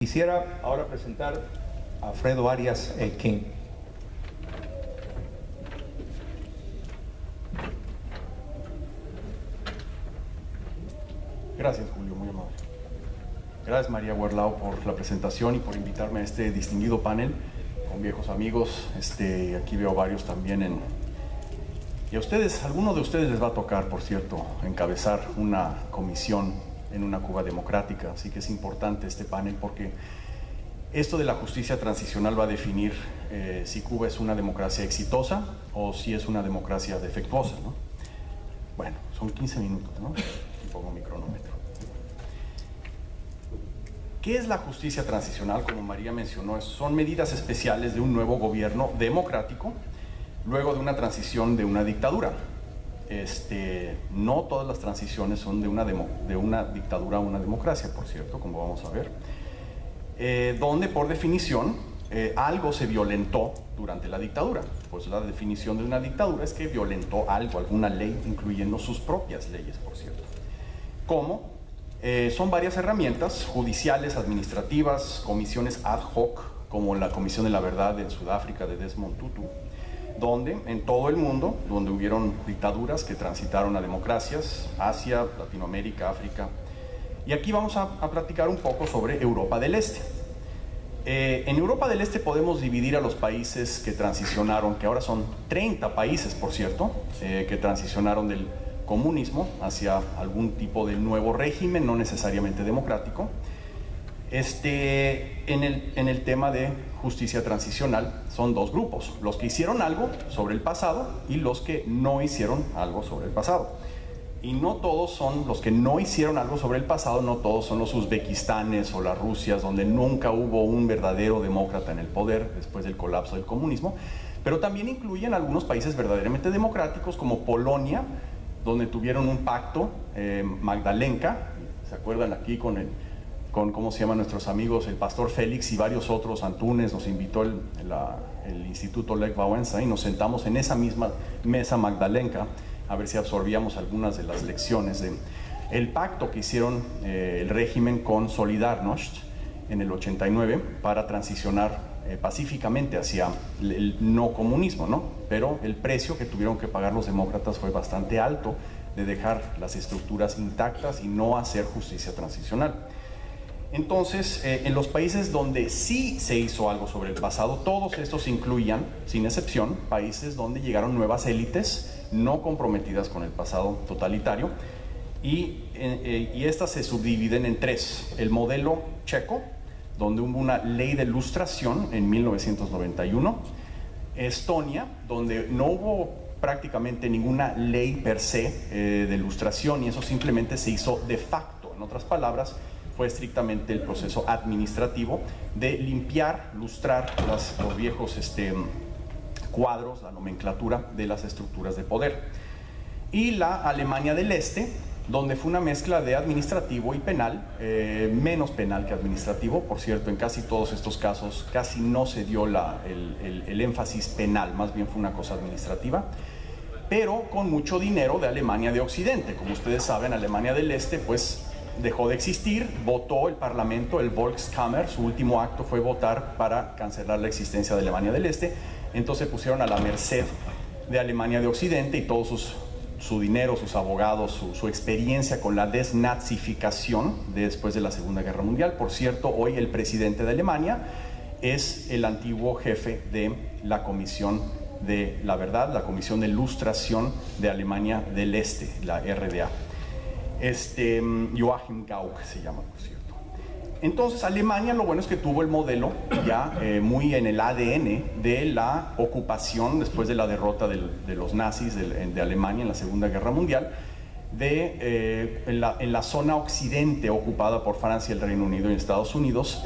Quisiera ahora presentar a Alfredo Arias King. Gracias, Julio, muy amable. Gracias, María Huerlao, por la presentación y por invitarme a este distinguido panel con viejos amigos. Aquí veo varios también y a ustedes, alguno de ustedes les va a tocar, por cierto, encabezar una comisión en una Cuba democrática, así que es importante este panel porque esto de la justicia transicional va a definir si Cuba es una democracia exitosa o si es una democracia defectuosa, ¿no? Bueno, son 15 minutos, ¿no? Y pongo mi cronómetro. ¿Qué es la justicia transicional? Como María mencionó, son medidas especiales de un nuevo gobierno democrático luego de una transición de una dictadura. No todas las transiciones son de una dictadura a una democracia, por cierto, como vamos a ver, donde por definición algo se violentó durante la dictadura. Pues la definición de una dictadura es que violentó algo, alguna ley, incluyendo sus propias leyes, por cierto. ¿Cómo? Son varias herramientas judiciales, administrativas, comisiones ad hoc, como la Comisión de la Verdad en Sudáfrica de Desmond Tutu, donde en todo el mundo, donde hubieron dictaduras que transitaron a democracias, Asia, Latinoamérica, África. Y aquí vamos a platicar un poco sobre Europa del Este. En Europa del Este podemos dividir a los países que transicionaron, que ahora son 30 países, por cierto, que transicionaron del comunismo hacia algún tipo de nuevo régimen, no necesariamente democrático. En el tema de justicia transicional son dos grupos, los que hicieron algo sobre el pasado y los que no hicieron algo sobre el pasado. Y no todos son los que no hicieron algo sobre el pasado, no todos son los Uzbekistanes o las Rusias, donde nunca hubo un verdadero demócrata en el poder después del colapso del comunismo, pero también incluyen algunos países verdaderamente democráticos como Polonia, donde tuvieron un pacto, Magdalenka, ¿se acuerdan aquí con cómo se llaman nuestros amigos, el pastor Félix y varios otros, Antunes, nos invitó el Instituto Lech Wałęsa y nos sentamos en esa misma mesa Magdalenka a ver si absorbíamos algunas de las lecciones del pacto que hicieron el régimen con Solidarność en el 89 para transicionar pacíficamente hacia el no comunismo, ¿no? Pero el precio que tuvieron que pagar los demócratas fue bastante alto de dejar las estructuras intactas y no hacer justicia transicional. Entonces, en los países donde sí se hizo algo sobre el pasado, todos estos incluían, sin excepción, países donde llegaron nuevas élites no comprometidas con el pasado totalitario y estas se subdividen en tres. El modelo checo, donde hubo una ley de lustración en 1991, Estonia, donde no hubo prácticamente ninguna ley per se de lustración y eso simplemente se hizo de facto. En otras palabras, fue estrictamente el proceso administrativo de limpiar, lustrar los viejos cuadros, la nomenclatura de las estructuras de poder. Y la Alemania del Este, donde fue una mezcla de administrativo y penal, menos penal que administrativo. Por cierto, en casi todos estos casos casi no se dio el énfasis penal, más bien fue una cosa administrativa, pero con mucho dinero de Alemania de Occidente. Como ustedes saben, Alemania del Este pues dejó de existir, votó el Parlamento, el Volkskammer, su último acto fue votar para cancelar la existencia de Alemania del Este, entonces pusieron a la merced de Alemania de Occidente y todo su dinero, sus abogados, su experiencia con la desnazificación después de la Segunda Guerra Mundial. Por cierto, hoy el presidente de Alemania es el antiguo jefe de la Comisión de la Verdad, la Comisión de Lustración de Alemania del Este, la RDA. Joachim Gauck se llama, por cierto. Entonces Alemania, lo bueno es que tuvo el modelo ya muy en el ADN de la ocupación después de la derrota de los nazis de Alemania en la Segunda Guerra Mundial, en la zona occidente ocupada por Francia, el Reino Unido y Estados Unidos.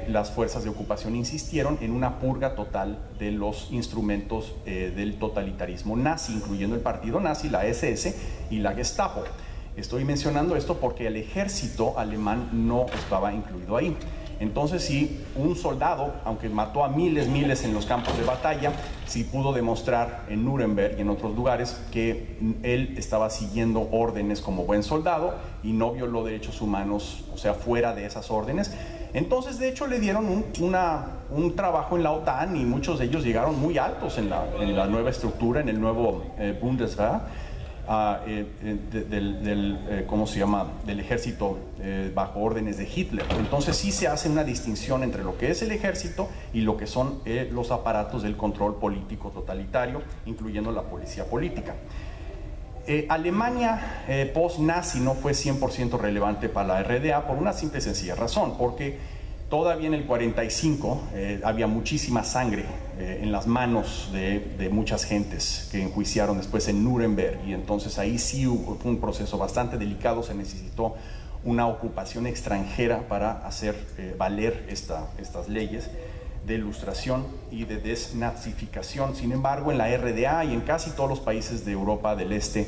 Las fuerzas de ocupación insistieron en una purga total de los instrumentos del totalitarismo nazi, incluyendo el partido nazi, la SS y la Gestapo. Estoy mencionando esto porque el ejército alemán no estaba incluido ahí. Entonces, si un soldado, aunque mató a miles en los campos de batalla, sí pudo demostrar en Nuremberg y en otros lugares que él estaba siguiendo órdenes como buen soldado y no violó derechos humanos, o sea, fuera de esas órdenes, Entonces, de hecho, le dieron un trabajo en la OTAN y muchos de ellos llegaron muy altos en la nueva estructura, en el nuevo Bundeswehr, ¿cómo se llama?, del ejército bajo órdenes de Hitler. Entonces sí se hace una distinción entre lo que es el ejército y lo que son los aparatos del control político totalitario, incluyendo la policía política. Alemania post-nazi no fue 100% relevante para la RDA por una simple y sencilla razón, porque todavía en el 45 había muchísima sangre en las manos de muchas gentes que enjuiciaron después en Nuremberg, y entonces ahí sí fue un proceso bastante delicado, se necesitó una ocupación extranjera para hacer valer estas leyes de ilustración y de desnazificación. Sin embargo, en la RDA y en casi todos los países de Europa del Este,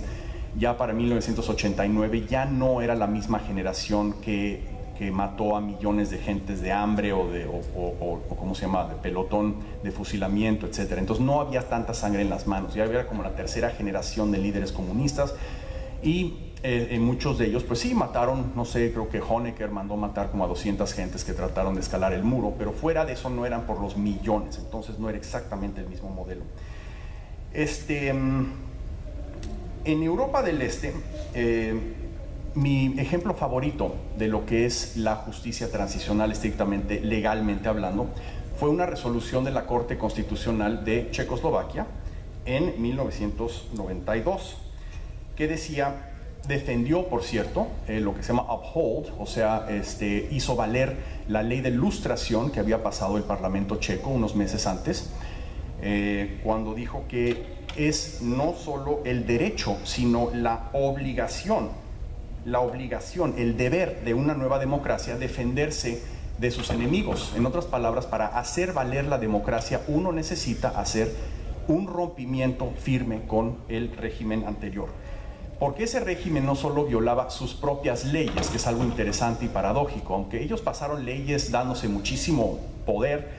ya para 1989 ya no era la misma generación que mató a millones de gentes de hambre o ¿cómo se llama?, de pelotón de fusilamiento, etc. Entonces no había tanta sangre en las manos, ya había como la tercera generación de líderes comunistas, y muchos de ellos, pues sí, mataron, no sé, creo que Honecker mandó matar como a 200 gentes que trataron de escalar el muro, pero fuera de eso no eran por los millones, entonces no era exactamente el mismo modelo. En Europa del Este, mi ejemplo favorito de lo que es la justicia transicional estrictamente legalmente hablando fue una resolución de la Corte Constitucional de Checoslovaquia en 1992, que defendió, por cierto, lo que se llama uphold, o sea, hizo valer la ley de lustración que había pasado el Parlamento checo unos meses antes, cuando dijo que es no solo el derecho, sino la obligación, el deber de una nueva democracia defenderse de sus enemigos. En otras palabras, para hacer valer la democracia uno necesita hacer un rompimiento firme con el régimen anterior. Porque ese régimen no solo violaba sus propias leyes, que es algo interesante y paradójico, aunque ellos pasaron leyes dándose muchísimo poder,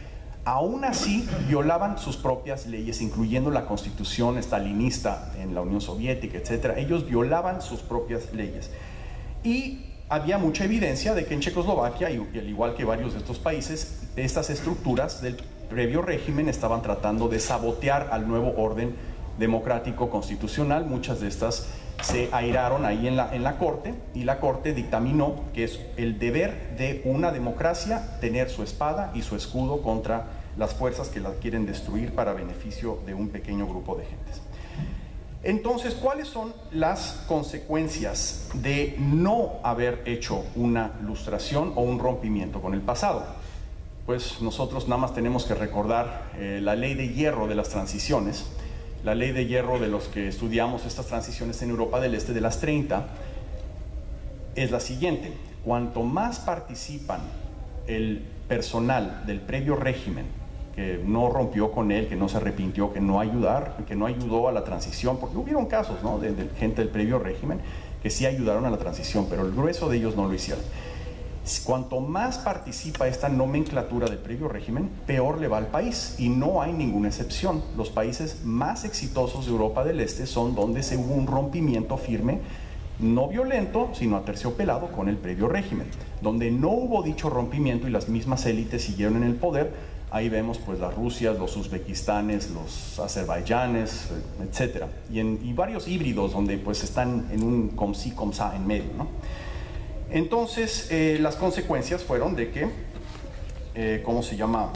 aún así violaban sus propias leyes, incluyendo la constitución estalinista en la Unión Soviética, etc. Ellos violaban sus propias leyes. Y había mucha evidencia de que en Checoslovaquia, y al igual que varios de estos países, estas estructuras del previo régimen estaban tratando de sabotear al nuevo orden democrático constitucional. Muchas de estas se airaron ahí en la Corte, y la Corte dictaminó que es el deber de una democracia tener su espada y su escudo contra las fuerzas que la quieren destruir para beneficio de un pequeño grupo de gentes. Entonces, ¿cuáles son las consecuencias de no haber hecho una lustración o un rompimiento con el pasado? Pues nosotros nada más tenemos que recordar la ley de hierro de las transiciones. La ley de hierro de los que estudiamos estas transiciones en Europa del Este de las 30 es la siguiente: cuanto más participan el personal del previo régimen, que no rompió con él, que no se arrepintió, que no ayudó a la transición, porque hubieron casos, ¿no?, de gente del previo régimen que sí ayudaron a la transición, pero el grueso de ellos no lo hicieron. Cuanto más participa esta nomenclatura del previo régimen, peor le va al país, y no hay ninguna excepción. Los países más exitosos de Europa del Este son donde se hubo un rompimiento firme, no violento, sino aterciopelado con el previo régimen. Donde no hubo dicho rompimiento y las mismas élites siguieron en el poder, ahí vemos pues las Rusias, los Uzbekistanes, los Azerbaijanes, etc. Y varios híbridos donde pues están en un com si, com sa en medio, ¿no? Entonces, las consecuencias fueron de que, ¿cómo se llama?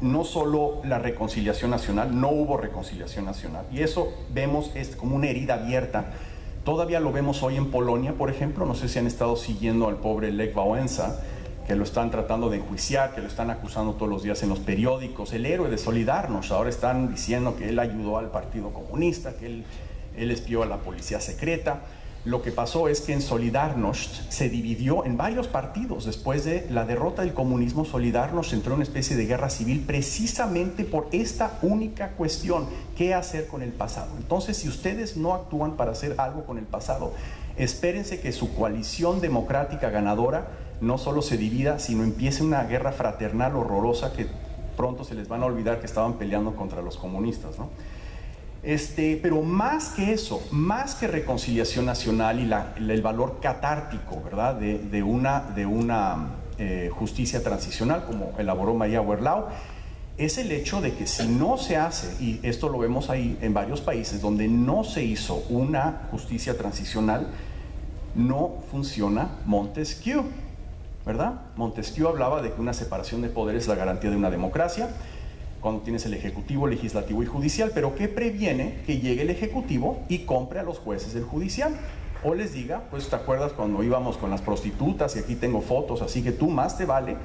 No solo la reconciliación nacional, no hubo reconciliación nacional. Y eso vemos es como una herida abierta. Todavía lo vemos hoy en Polonia, por ejemplo. No sé si han estado siguiendo al pobre Lech Wałęsa, que lo están tratando de enjuiciar, que lo están acusando todos los días en los periódicos. El héroe de Solidarność. Ahora están diciendo que él ayudó al Partido Comunista, que él espió a la policía secreta. Lo que pasó es que en Solidarność se dividió en varios partidos. Después de la derrota del comunismo, Solidarność entró en una especie de guerra civil precisamente por esta única cuestión: ¿qué hacer con el pasado? Entonces, si ustedes no actúan para hacer algo con el pasado, espérense que su coalición democrática ganadora no solo se divida, sino empiece una guerra fraternal horrorosa que pronto se les van a olvidar que estaban peleando contra los comunistas, ¿no? Pero más que eso, más que reconciliación nacional y el valor catártico, ¿verdad?, de una justicia transicional, como elaboró María Huerlau, es el hecho de que si no se hace, y esto lo vemos ahí en varios países donde no se hizo una justicia transicional, no funciona Montesquieu, ¿verdad? Montesquieu hablaba de que una separación de poderes es la garantía de una democracia, cuando tienes el ejecutivo, legislativo y judicial, pero ¿qué previene que llegue el ejecutivo y compre a los jueces del judicial? O les diga, pues ¿te acuerdas cuando íbamos con las prostitutas y aquí tengo fotos, así que tú más te vale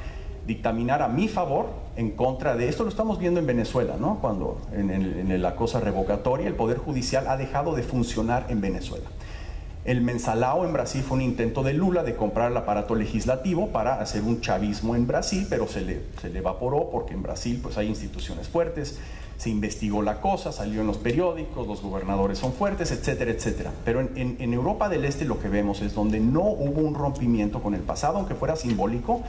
dictaminar a mi favor en contra de esto? Lo estamos viendo en Venezuela, ¿no? Cuando en la cosa revocatoria el Poder Judicial ha dejado de funcionar en Venezuela. El mensalao en Brasil fue un intento de Lula de comprar el aparato legislativo para hacer un chavismo en Brasil, pero se le evaporó porque en Brasil pues hay instituciones fuertes, se investigó la cosa, salió en los periódicos, los gobernadores son fuertes, etcétera, etcétera. Pero en Europa del Este lo que vemos es donde no hubo un rompimiento con el pasado, aunque fuera simbólico,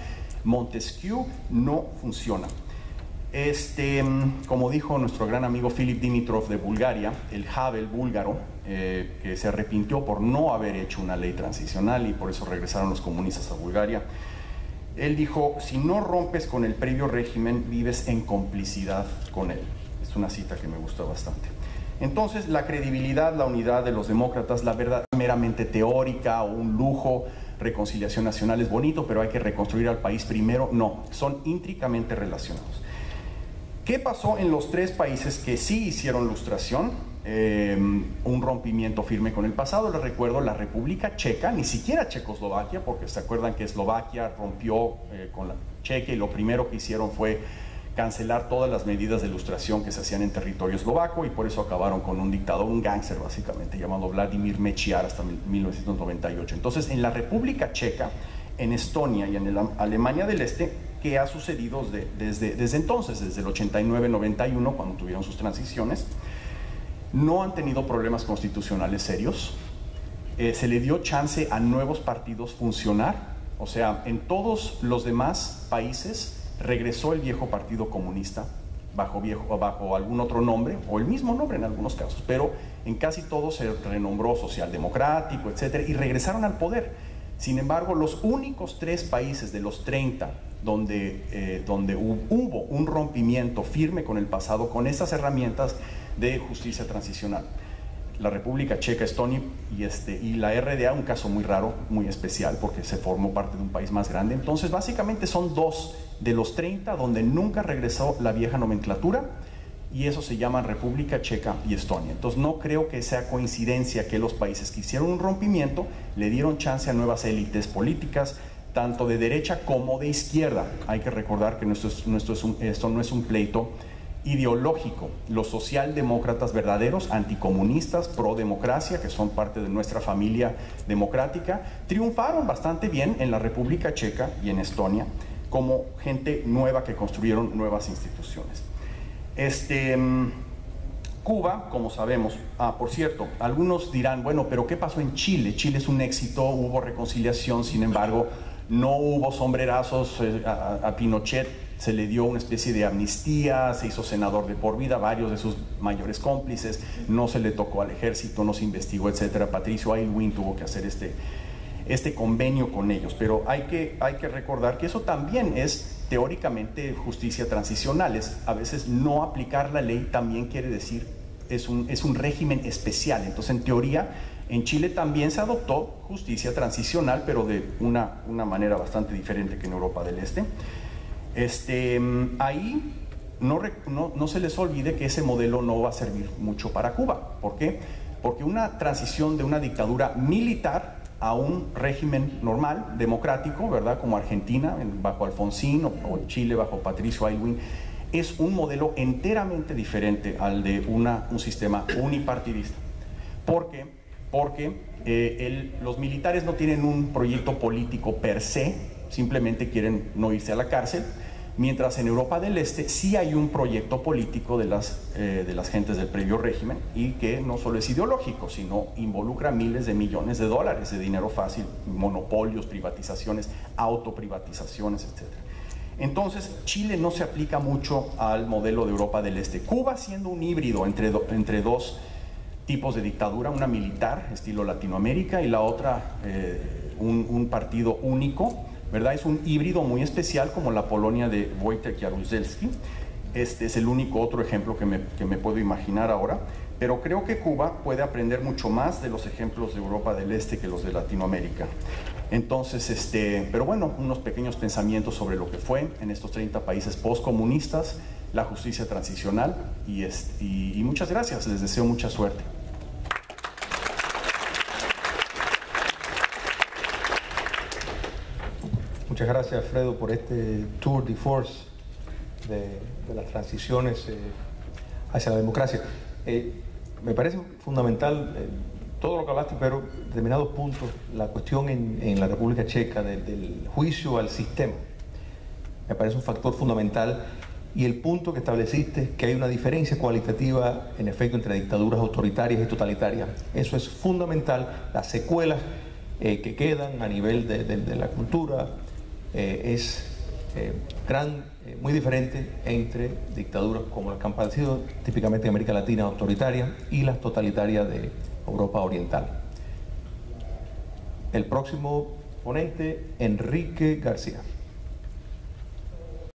Montesquieu no funciona. Como dijo nuestro gran amigo Filip Dimitrov de Bulgaria, el Havel búlgaro, que se arrepintió por no haber hecho una ley transicional y por eso regresaron los comunistas a Bulgaria, él dijo: si no rompes con el previo régimen, vives en complicidad con él. Es una cita que me gusta bastante. Entonces, la credibilidad, la unidad de los demócratas, la verdad meramente teórica o un lujo, reconciliación nacional es bonito, pero hay que reconstruir al país primero. No, son íntricamente relacionados. ¿Qué pasó en los tres países que sí hicieron lustración? Un rompimiento firme con el pasado. Les recuerdo, la República Checa, ni siquiera Checoslovaquia, porque se acuerdan que Eslovaquia rompió con la Chequia y lo primero que hicieron fue cancelar todas las medidas de lustración que se hacían en territorio eslovaco y por eso acabaron con un dictador, un gángster básicamente, llamado Vladimir Mečiar hasta 1998. Entonces, en la República Checa, en Estonia y en Alemania del Este, ¿qué ha sucedido desde entonces, desde el 89-91, cuando tuvieron sus transiciones? No han tenido problemas constitucionales serios, se le dio chance a nuevos partidos funcionar, o sea, en todos los demás países regresó el viejo Partido Comunista bajo algún otro nombre, o el mismo nombre en algunos casos, pero en casi todos se renombró socialdemocrático, etcétera, y regresaron al poder. Sin embargo, los únicos 3 países de los 30 donde hubo un rompimiento firme con el pasado, con estas herramientas de justicia transicional: la República Checa, Estonia y la RDA, un caso muy raro, muy especial, porque se formó parte de un país más grande. Entonces, básicamente son 2 de los 30 donde nunca regresó la vieja nomenclatura, y eso se llama República Checa y Estonia. Entonces, no creo que sea coincidencia que los países que hicieron un rompimiento le dieron chance a nuevas élites políticas, tanto de derecha como de izquierda. Hay que recordar que esto no es un pleito ideológico. Los socialdemócratas verdaderos, anticomunistas, pro democracia, que son parte de nuestra familia democrática, triunfaron bastante bien en la República Checa y en Estonia como gente nueva que construyeron nuevas instituciones. Cuba, como sabemos, por cierto, algunos dirán, bueno, pero ¿qué pasó en Chile? Chile es un éxito, hubo reconciliación, sin embargo, no hubo sombrerazos a Pinochet, se le dio una especie de amnistía, se hizo senador de por vida, varios de sus mayores cómplices, no se le tocó al ejército, no se investigó, etcétera. Patricio Aylwin tuvo que hacer este convenio con ellos, pero hay que recordar que eso también es teóricamente justicia transicional. A veces no aplicar la ley también quiere decir, es un régimen especial. Entonces, en teoría, en Chile también se adoptó justicia transicional, pero de una manera bastante diferente que en Europa del Este. Ahí no se les olvide que ese modelo no va a servir mucho para Cuba. ¿Por qué? Porque una transición de una dictadura militar a un régimen normal, democrático, ¿verdad?, como Argentina bajo Alfonsín o Chile bajo Patricio Aylwin, es un modelo enteramente diferente al de un sistema unipartidista. ¿Por qué? Porque los militares no tienen un proyecto político per se, simplemente quieren no irse a la cárcel, mientras en Europa del Este sí hay un proyecto político de las gentes del previo régimen, y que no solo es ideológico, sino involucra miles de millones de dólares de dinero fácil, monopolios, privatizaciones, autoprivatizaciones, etc. Entonces, Chile no se aplica mucho al modelo de Europa del Este. Cuba, siendo un híbrido entre dos tipos de dictadura, una militar, estilo Latinoamérica, y la otra un partido único, ¿verdad? Es un híbrido muy especial, como la Polonia de Wojtek Jaruzelski. Este es el único otro ejemplo que me puedo imaginar ahora, pero creo que Cuba puede aprender mucho más de los ejemplos de Europa del Este que los de Latinoamérica. Entonces, pero bueno, unos pequeños pensamientos sobre lo que fue en estos 30 países postcomunistas, la justicia transicional, y muchas gracias, les deseo mucha suerte. Muchas gracias, Alfredo, por este tour de force de las transiciones hacia la democracia. Me parece fundamental todo lo que hablaste, pero en determinados puntos, la cuestión en la República Checa del juicio al sistema, me parece un factor fundamental, y el punto que estableciste, que hay una diferencia cualitativa, en efecto, entre dictaduras autoritarias y totalitarias. Eso es fundamental. Las secuelas que quedan a nivel de la cultura es muy diferente entre dictaduras como las que han padecido típicamente en América Latina, autoritarias, y las totalitarias de Europa Oriental. El próximo ponente, Enrique García.